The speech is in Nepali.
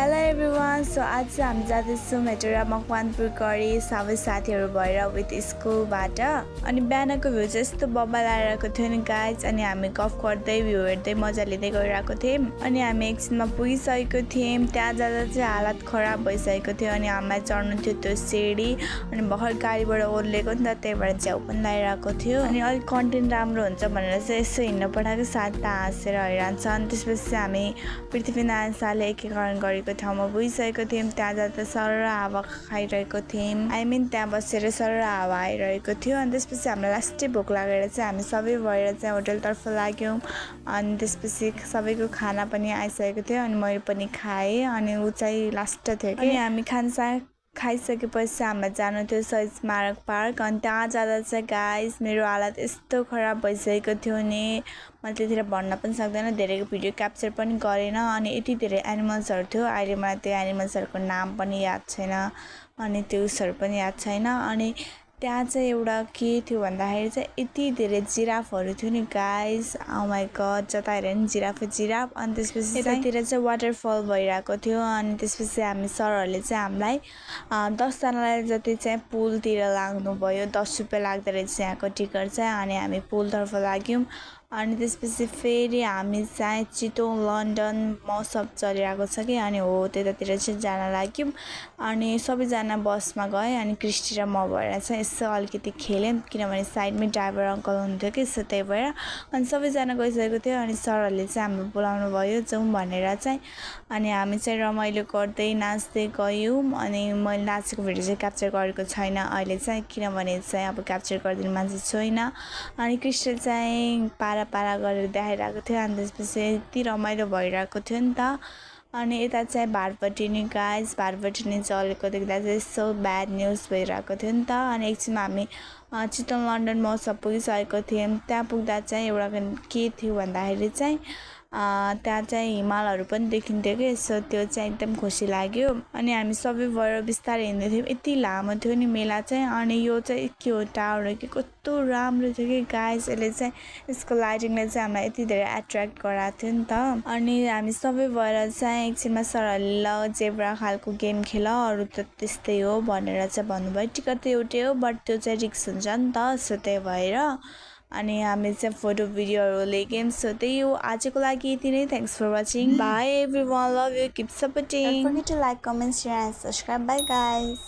Hello everyone. सो आज चाहिँ हामी जाँदैछौँ हेटौँडा मकवानपुर गढी सबै साथीहरू भएर विथ स्कुलबाट। अनि बिहानको भ्यू चाहिँ यस्तो बब्बल आइरहेको थियो नि गाइज। अनि हामी गफ गर्दै भ्यू हेर्दै मजा लिँदै गइरहेको थियौँ। अनि हामी एकछिनमा पुगिसकेको थियौँ। त्यहाँ जाँदा चाहिँ हालत खराब भइसकेको थियो। अनि हामीलाई चढ्नु थियो त्यो सिडी। अनि भर्खर गाडीबाट ओर्लेको नि त, त्यही भएर च्याउ पनि लगाइरहेको थियो। अनि अलिक कन्टेन्ट राम्रो हुन्छ भनेर चाहिँ यसो हिँड्न पठाएको, साथ हाँसेर हैरान्छ। अनि त्यसपछि हामी पृथ्वीनारायण शाहले एकीकरण गरेको ठाउँमा पुगिसकेको थियौँ। त्यहाँ जाँदा सरर हावा खाइरहेको थियौँ। त्यहाँ बसेर सरर हावा आइरहेको थियो। अनि त्यसपछि हामीलाई लास्टै भोक लागेर चाहिँ हामी सबै भएर चाहिँ होटलतर्फ लाग्यौँ। अनि त्यसपछि सबैको खाना पनि आइसकेको थियो। अनि मैले पनि खाएँ। अनि ऊ चाहिँ लास्ट थियो कि। अनि हामी खानसा खाइसकेपछि हामीलाई जानु थियो शहीद स्मारक पार्क। अनि त्यहाँ जाँदा चाहिँ गाइस मेरो हालत यस्तो खराब भइसकेको थियो नि, मैले त्यतिखेर भन्न पनि सक्दैन। धेरै भिडियो क्याप्चर पनि गरेन। अनि यति धेरै एनिमल्सहरू थियो, अहिले मलाई त्यो एनिमल्सहरूको नाम पनि याद छैन। अनि त्यो उसहरू पनि याद छैन। अनि त्यहाँ चाहिँ एउटा के थियो भन्दाखेरि चाहिँ यति धेरै जिराफहरू थियो नि गाइस। ओ माई गड, जता हेऱ्यो नि जिराफ। अनि त्यसपछि यतातिर चाहिँ वाटरफल भइरहेको थियो। अनि त्यसपछि हामी सरहरूले चाहिँ हामीलाई 10जनालाई जति चाहिँ पुलतिर लाग्नुभयो। 10 रुपियाँ लाग्दो रहेछ यहाँको टिकट चाहिँ। अनि हामी पुलतर्फ लाग्यौँ। अनि त्यसपछि फेरि हामी चाहिँ चितवन लन्डन महोत्सव चलिरहेको छ कि, अनि हो त्यतातिर चाहिँ जान लाग्यौँ। अनि सबैजना बसमा गयो। अनि क्रिस्टी र म भएर चाहिँ यसो अलिकति खेल्यौँ, किनभने साइडमै ड्राइभर अङ्कल हुनुहुन्थ्यो कि, सो त्यही भएर। अनि सबैजना गइसकेको थियो। अनि सरहरूले चाहिँ हाम्रो बोलाउनु भयो जाउँ भनेर चाहिँ। अनि हामी चाहिँ रमाइलो गर्दै नाच्दै गयौँ। अनि मैले नाचेको भिडियो चाहिँ क्याप्चर गरेको छैन अहिले चाहिँ, किनभने चाहिँ अब क्याप्चर गरिदिने मान्छे छैन। अनि क्रिस्टल चाहिँ पारा गरेर देखाइरहेको थियो। अनि त्यसपछि यति रमाइलो भइरहेको थियो नि त। अनि यता चाहिँ भारतपट्टि नि गाइस, भारतपट्टि नि चलेको देख्दा चाहिँ यस्तो ब्याड न्युज भइरहेको थियो नि त। अनि एकछिनमा हामी चितवन लन्डन महोत्सव पुगिसकेको थियौँ। त्यहाँ पुग्दा चाहिँ एउटा के थियो भन्दाखेरि चाहिँ त्यहाँ चाहिँ हिमालहरू पनि देखिन्थ्यो कि, सो त्यो चाहिँ एकदम खुसी लाग्यो। अनि हामी सबै भएर बिस्तारै हिँड्दै थियौँ। यति लामो थियो नि मेला चाहिँ। अनि यो चाहिँ के हो, टावर हो कि, कस्तो राम्रो थियो कि गाइस। यसले चाहिँ यसको लाइटिङले चाहिँ हामीलाई यति धेरै एट्र्याक्ट गराएको थियो नि त। अनि हामी सबै भएर चाहिँ एकछिनमा सरहरूले ल जेब्रा खालको गेम खेल, अरू त त्यस्तै हो भनेर चाहिँ भन्नुभयो। टिकट त एउटै हो, बट त्यो चाहिँ रिक्स हुन्छ नि त, सो त्यही भएर। अनि हामी चाहिँ फोटो भिडियोहरू लेख्यौँ। सो त्यही हो आजको लागि यति नै। Thanks for watching. Bye everyone, love you, keep supporting. Don't forget to like, comment, share and subscribe. Bye guys.